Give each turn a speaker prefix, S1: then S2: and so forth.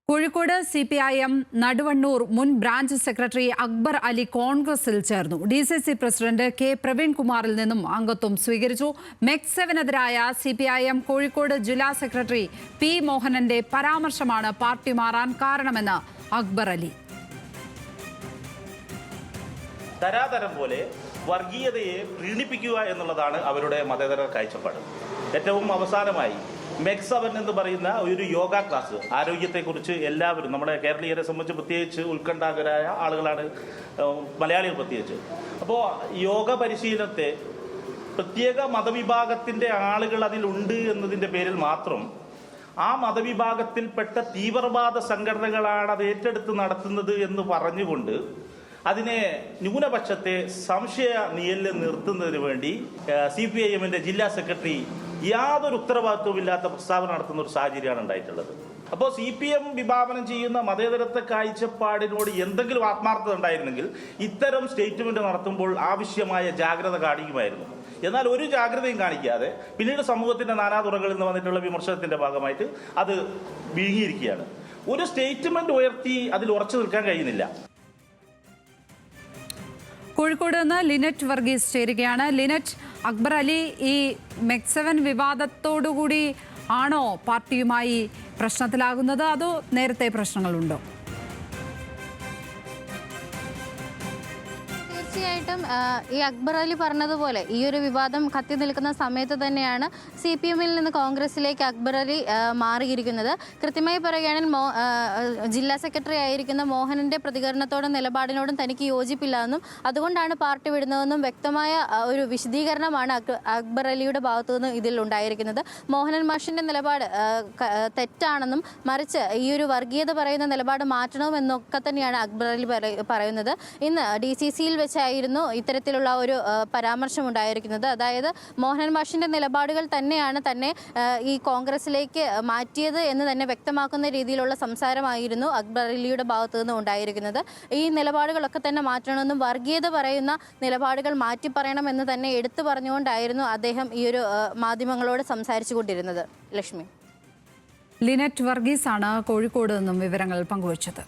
S1: Kozhikode CPIM Naduvannur മുൻ branch secretary Akbar Ali കോൺഗ്രസിൽ ചേർന്നു. DCC president K. പ്രവീൺകുമാറിൽ നിന്നും അംഗത്വം സ്വീകരിച്ചു. MEC-7-നെതിരായ CPIM കോഴിക്കോട് ജില്ലാ സെക്രട്ടറി P. മോഹനന്റെ പരാമർശമാണ് പാർട്ടി മാറാൻ കാരണമെന്ന് അക്ബർ അലി.
S2: തരാതരം പോലെ വർഗീയതയെ പ്രീണിപ്പിക്കുക എന്നുള്ളതാണ് അവരുടെ മതേതര കാഴ്ചപ്പാട്. ഏറ്റവും അവസാനമായി MEC-7 എന്ന് പറയുന്ന ഒരു യോഗ ക്ലാസ്, ആരോഗ്യത്തെക്കുറിച്ച് എല്ലാവരും നമ്മുടെ കേരളീയരെ സംബന്ധിച്ച് പ്രത്യേകിച്ച് ഉത്കണ്ഠാകുലരായ ആളുകളാണ്, മലയാളികൾ പ്രത്യേകിച്ച്. അപ്പോൾ യോഗ പരിശീലനത്തെ പ്രത്യേക മതവിഭാഗത്തിൻ്റെ ആളുകൾ അതിലുണ്ട് എന്നതിൻ്റെ പേരിൽ മാത്രം ആ മതവിഭാഗത്തിൽപ്പെട്ട തീവ്രവാദ സംഘടനകളാണ് അത് ഏറ്റെടുത്ത് നടത്തുന്നത് എന്ന് പറഞ്ഞുകൊണ്ട് അതിനെ ന്യൂനപക്ഷത്തെ സംശയ നിഴലിൽ നിർത്തുന്നതിന് വേണ്ടി CPIM-ന്റെ ജില്ലാ സെക്രട്ടറി യാതൊരു ഉത്തരവാദിത്വമില്ലാത്ത പ്രസ്താവന നടത്തുന്ന ഒരു സാഹചര്യമാണ് ഉണ്ടായിട്ടുള്ളത്. അപ്പോൾ CPM വിഭാവനം ചെയ്യുന്ന മതേതരത്വ കാഴ്ചപ്പാടിനോട് എന്തെങ്കിലും ആത്മാർത്ഥത ഉണ്ടായിരുന്നെങ്കിൽ ഇത്തരം സ്റ്റേറ്റ്മെന്റ് നടത്തുമ്പോൾ ആവശ്യമായ ജാഗ്രത കാണിക്കുമായിരുന്നു. എന്നാൽ ഒരു ജാഗ്രതയും കാണിക്കാതെ പിന്നീട് സമൂഹത്തിന്റെ നാനാതുറകളിൽ നിന്ന് വന്നിട്ടുള്ള വിമർശനത്തിന്റെ ഭാഗമായിട്ട് അത് വീങ്ങിയിരിക്കുകയാണ്. ഒരു സ്റ്റേറ്റ്മെന്റ് ഉയർത്തി അതിൽ ഉറച്ചു നിൽക്കാൻ കഴിയുന്നില്ല.
S1: കോഴിക്കോട് നിന്ന് ലിനറ്റ് വർഗീസ് ചേരുകയാണ്. ലിനറ്റ്, അക്ബർ അലി ഈ MEC-7 വിവാദത്തോടുകൂടി ആണോ പാർട്ടിയുമായി പ്രശ്നത്തിലാകുന്നത്, അതോ നേരത്തെ പ്രശ്നങ്ങളുണ്ടോ?
S3: തീർച്ചയായിട്ടും ഈ അക്ബർ അലി പറഞ്ഞതുപോലെ ഈ ഒരു വിവാദം കത്തി നിൽക്കുന്ന സമയത്ത് തന്നെയാണ് CPM-ൽ നിന്ന് കോൺഗ്രസിലേക്ക് അക്ബർ അലി മാറിയിരിക്കുന്നത്. കൃത്യമായി പറയുകയാണെങ്കിൽ ജില്ലാ സെക്രട്ടറി ആയിരിക്കുന്ന മോഹനന്റെ പ്രതികരണത്തോടും നിലപാടിനോടും തനിക്ക് യോജിപ്പില്ല എന്നും അതുകൊണ്ടാണ് പാർട്ടി വിടുന്നതെന്നും വ്യക്തമായ ഒരു വിശദീകരണമാണ് അക്ബർ അലിയുടെ ഭാഗത്തു നിന്ന് ഇതിൽ ഉണ്ടായിരിക്കുന്നത്. മോഹനൻ മാഷിന്റെ നിലപാട് തെറ്റാണെന്നും മറിച്ച് ഈ ഒരു വർഗീയത പറയുന്ന നിലപാട് മാറ്റണമെന്നൊക്കെ തന്നെയാണ് അക്ബർ അലി പറയുന്നത്. ഇന്ന് DCC-യിൽ വെച്ചായിരുന്നു ഇത്തരത്തിലുള്ള ഒരു പരാമർശം ഉണ്ടായിരിക്കുന്നത്. അതായത് മോഹനൻ മാഷിന്റെ നിലപാടുകൾ തന്നെയാണ് തന്നെ ഈ കോൺഗ്രസിലേക്ക് മാറ്റിയത് എന്ന് തന്നെ വ്യക്തമാക്കുന്ന രീതിയിലുള്ള സംസാരമായിരുന്നു അക്ബർ അലിയുടെ ഭാഗത്തു നിന്ന് ഉണ്ടായിരിക്കുന്നത്. ഈ നിലപാടുകളൊക്കെ തന്നെ മാറ്റണമെന്നും വർഗീയത പറയുന്ന നിലപാടുകൾ മാറ്റി പറയണമെന്ന് തന്നെ എടുത്തു പറഞ്ഞുകൊണ്ടായിരുന്നു അദ്ദേഹം ഈ ഒരു മാധ്യമങ്ങളോട് സംസാരിച്ചു കൊണ്ടിരുന്നത്. ലക്ഷ്മി.
S1: ലിനറ്റ് വർഗീസാണ് കോഴിക്കോട് നിന്നും വിവരങ്ങൾ പങ്കുവച്ചത്.